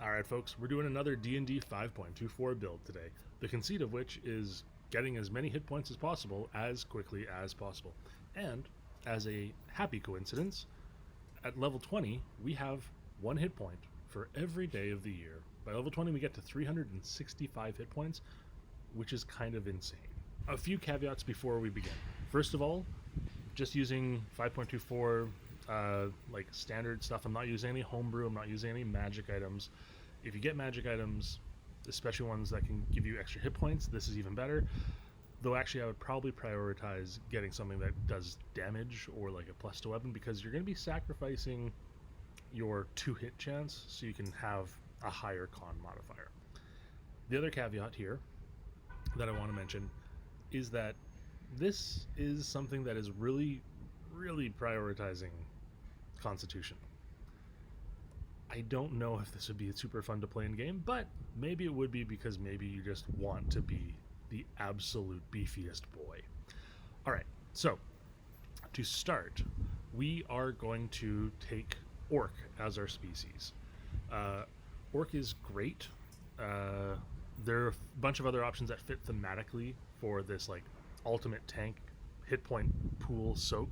Alright folks, we're doing another D&D 5.24 build today, the conceit of which is getting as many hit points as possible as quickly as possible. And, as a happy coincidence, at level 20 we have 1 hit point for every day of the year. By level 20 we get to 365 hit points, which is kind of insane. A few caveats before we begin. First of all, just using 5.24 like standard stuff. I'm not using any homebrew, I'm not using any magic items. If you get magic items, especially ones that can give you extra hit points, this is even better. Though actually I would probably prioritize getting something that does damage or like a plus to weapon, because you're going to be sacrificing your 2-hit chance so you can have a higher con modifier. The other caveat here that I want to mention is that this is something that is really prioritizing Constitution. I don't know if this would be super fun to play in game, but maybe it would be, because maybe you just want to be the absolute beefiest boy. Alright, so to start, we are going to take Orc as our species. Orc is great. There are a bunch of other options that fit thematically for this like ultimate tank hit point pool soak,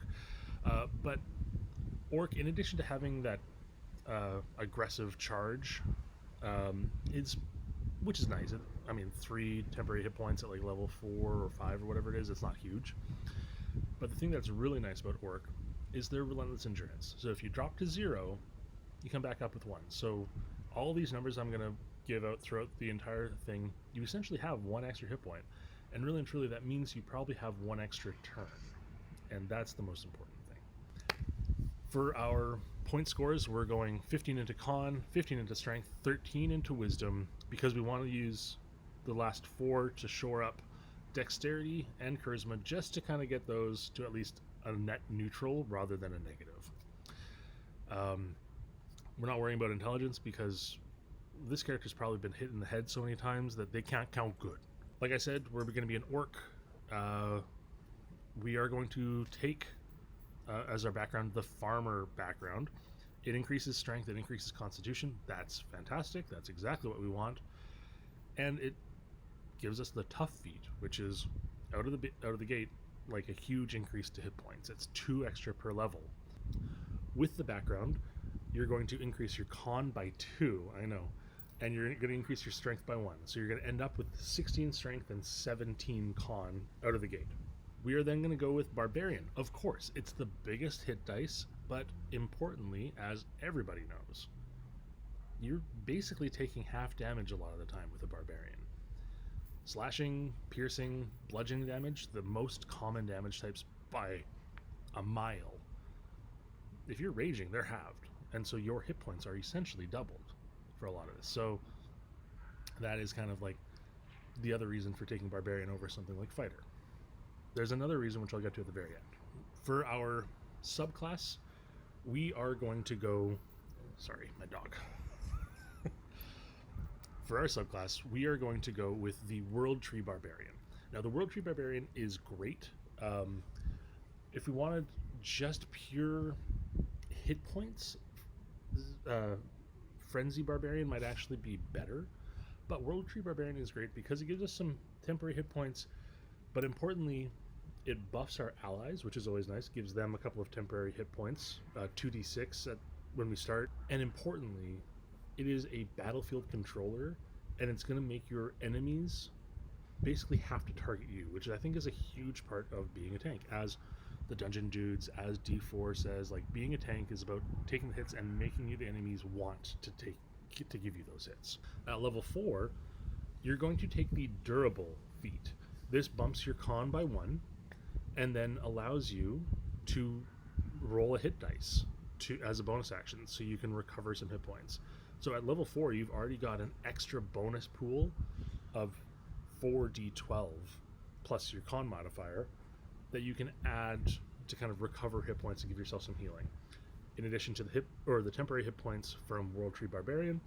but Orc, in addition to having that aggressive charge, which is nice. I mean, 3 temporary hit points at like level 4 or 5 or whatever it is. It's not huge, but the thing that's really nice about Orc is their Relentless Endurance. So if you drop to 0, you come back up with 1. So all these numbers I'm going to give out throughout the entire thing, you essentially have 1 extra hit point, and really and truly that means you probably have 1 extra turn, and that's the most important thing. For our point scores, we're going 15 into con, 15 into strength, 13 into wisdom, because we want to use the last 4 to shore up dexterity and charisma, just to kind of get those to at least a net neutral rather than a negative. We're not worrying about intelligence, because this character's probably been hit in the head so many times that they can't count good. Like I said, we're going to be an Orc. We are going to take as our background the farmer background. It increases strength, it increases constitution. That's fantastic. That's exactly what we want. And it gives us the tough feat, which is out of the gate like a huge increase to hit points. It's 2 extra per level. With the background, you're going to increase your con by 2, I know, and you're going to increase your strength by 1. So you're going to end up with 16 strength and 17 con out of the gate. We are then going to go with Barbarian. Of course, it's the biggest hit dice, but importantly, as everybody knows, you're basically taking half damage a lot of the time with a Barbarian. Slashing, piercing, bludgeoning damage, the most common damage types by a mile. If you're raging, they're halved, and so your hit points are essentially doubled for a lot of this. So that is kind of like the other reason for taking Barbarian over something like Fighter. There's another reason, which I'll get to at the very end. For our subclass, we are going to go... Sorry, my dog. For our subclass, we are going to go with the World Tree Barbarian. Now, the World Tree Barbarian is great. If we wanted just pure hit points, Frenzy Barbarian might actually be better. But World Tree Barbarian is great because it gives us some temporary hit points, but importantly, it buffs our allies, which is always nice. Gives them a couple of temporary hit points, 2d6 when we start. And importantly, it is a battlefield controller, and it's going to make your enemies basically have to target you, which I think is a huge part of being a tank. As the dungeon dudes, as D4 says, like, being a tank is about taking the hits and making the enemies want to give you those hits. At level 4, you're going to take the durable feat. This bumps your con by 1 and then allows you to roll a hit dice as a bonus action, so you can recover some hit points. So at level 4, you've already got an extra bonus pool of 4d12 plus your con modifier that you can add to kind of recover hit points and give yourself some healing. In addition to the temporary hit points from World Tree Barbarian,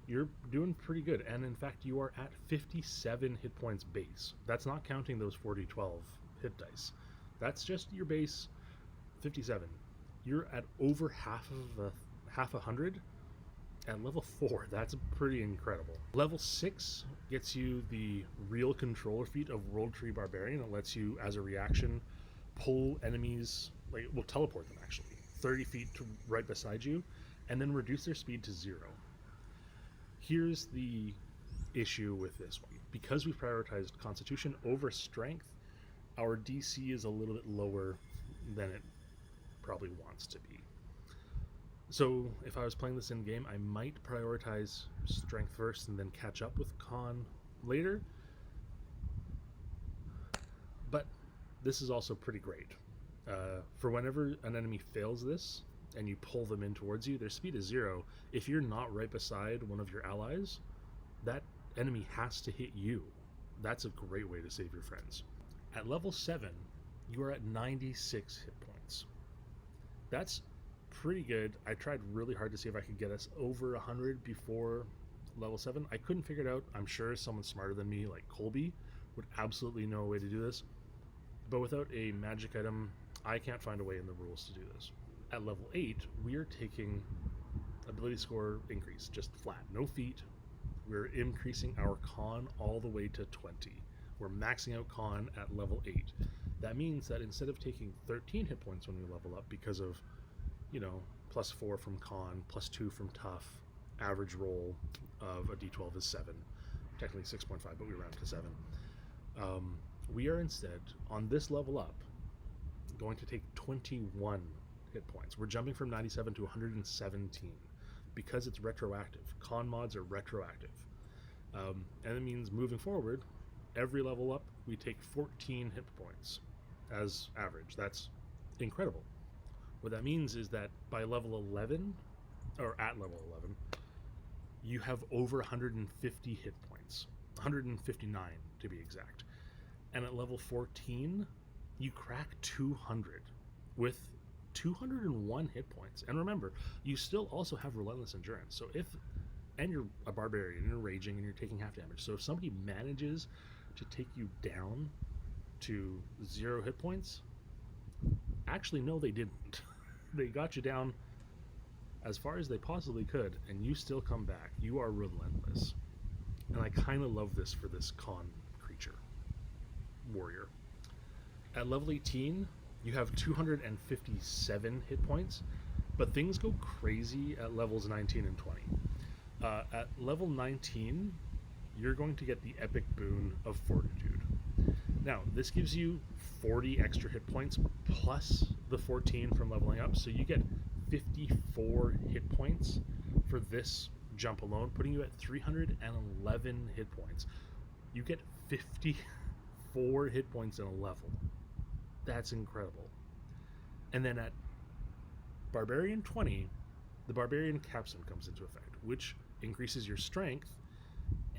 you're doing pretty good. And in fact, you are at 57 hit points base. That's not counting those 4d12 hit dice. That's just your base 57. You're at over half 100 At level 4, that's pretty incredible. Level 6 gets you the real controller feat of World Tree Barbarian. It lets you, as a reaction, pull enemies, like, will teleport them actually, 30 feet to right beside you, and then reduce their speed to 0. Here's the issue with this one. Because we've prioritized Constitution over Strength, our DC is a little bit lower than it probably wants to be. So if I was playing this in game, I might prioritize Strength first and then catch up with Con later. But this is also pretty great. For whenever an enemy fails this and you pull them in towards you, their speed is 0. If you're not right beside one of your allies, that enemy has to hit you. That's a great way to save your friends. At level 7, you are at 96 hit points. That's pretty good. I tried really hard to see if I could get us over 100 before level 7. I couldn't figure it out. I'm sure someone smarter than me, like Colby, would absolutely know a way to do this. But without a magic item, I can't find a way in the rules to do this. At level 8, we are taking ability score increase, just flat, no feat. We're increasing our con all the way to 20. We're maxing out con at level 8. That means that instead of taking 13 hit points when we level up because of, plus 4 from con, plus 2 from tough, average roll of a d12 is 7, technically 6.5, but we round to 7. We are instead, on this level up, going to take 21 hit points. We're jumping from 97 to 117 because it's retroactive. Con mods are retroactive. And it means moving forward, every level up, we take 14 hit points as average. That's incredible. What that means is that by level 11, or at level 11, you have over 150 hit points. 159 to be exact. And at level 14, you crack 200 with 201 hit points. And remember, you still also have Relentless Endurance. So and you're a barbarian, and you're raging, and you're taking half damage. So if somebody manages to take you down to 0 hit points, actually, no, they didn't. They got you down as far as they possibly could, and you still come back. You are relentless. And I kind of love this for this con creature, warrior. At level 18, you have 257 hit points, but things go crazy at levels 19 and 20. At level 19, you're going to get the epic boon of Fortitude. Now, this gives you 40 extra hit points plus the 14 from leveling up, so you get 54 hit points for this jump alone, putting you at 311 hit points. You get 54 hit points in a level. That's incredible. And then at Barbarian 20, the Barbarian Capstone comes into effect, which increases your strength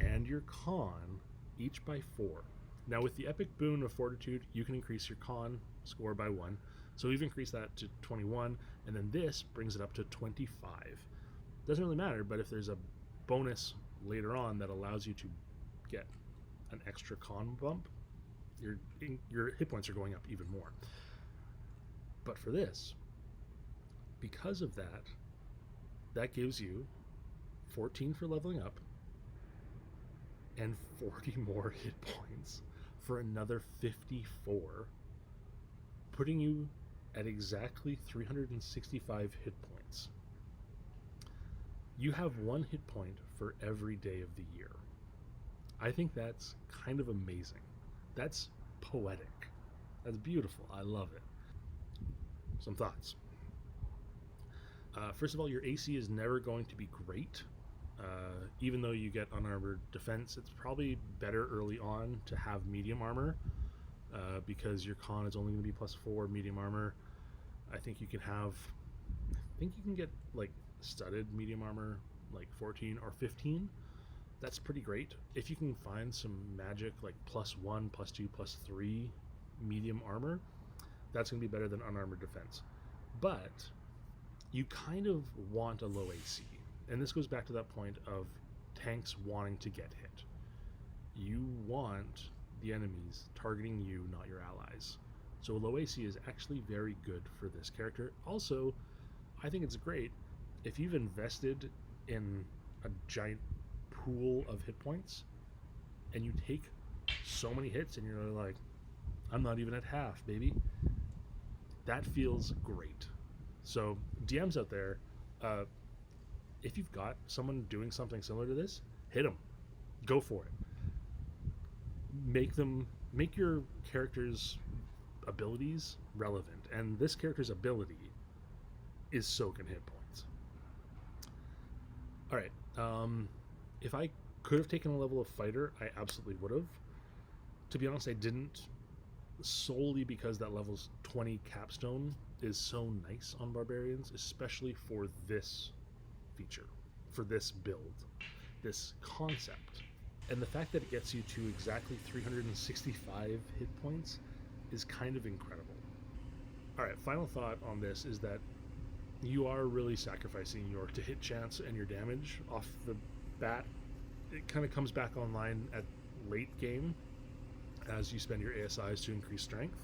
and your con each by 4. Now with the epic boon of Fortitude, you can increase your con score by 1. So we've increased that to 21, and then this brings it up to 25. Doesn't really matter, but if there's a bonus later on that allows you to get an extra con bump, your hit points are going up even more. But for this, because of that, that gives you 14 for leveling up and 40 more hit points for another 54, putting you at exactly 365 hit points. You have 1 hit point for every day of the year. I think that's kind of amazing. That's poetic. That's beautiful. I love it. Some thoughts. First of all, your AC is never going to be great. Even though you get unarmored defense, it's probably better early on to have medium armor because your con is only going to be plus 4 medium armor. I think you can get like studded medium armor, like 14 or 15. That's pretty great. If you can find some magic like plus 1, plus 2, plus 3 medium armor, that's going to be better than unarmored defense. But you kind of want a low AC. And this goes back to that point of tanks wanting to get hit. You want the enemies targeting you, not your allies. So low AC is actually very good for this character. Also, I think it's great if you've invested in a giant pool of hit points, and you take so many hits, and you're like, I'm not even at half, baby. That feels great. So, DMs out there, if you've got someone doing something similar to this, hit them. Go for it. Make your character's abilities relevant, and this character's ability is soak in hit points. All right. If I could have taken a level of fighter, I absolutely would have. To be honest, I didn't, solely because that level's 20 capstone is so nice on barbarians, especially for this feature, for this build, this concept. And the fact that it gets you to exactly 365 hit points is kind of incredible. All right, final thought on this is that you are really sacrificing your to hit chance and your damage off the bat. It kind of comes back online at late game as you spend your ASIs to increase strength.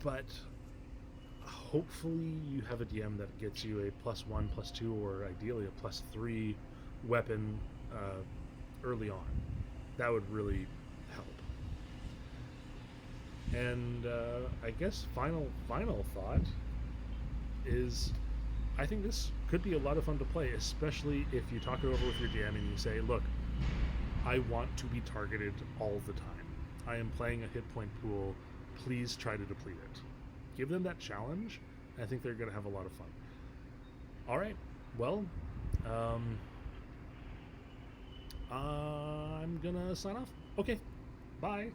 But hopefully you have a DM that gets you a +1, +2, or ideally a +3 weapon early on. That would really help. And I guess final thought is, I think this could be a lot of fun to play, especially if you talk it over with your DM and you say, look, I want to be targeted all the time. I am playing a hit point pool. Please try to deplete it. Give them that challenge. I think they're going to have a lot of fun. All right. Well, I'm going to sign off. Okay. Bye.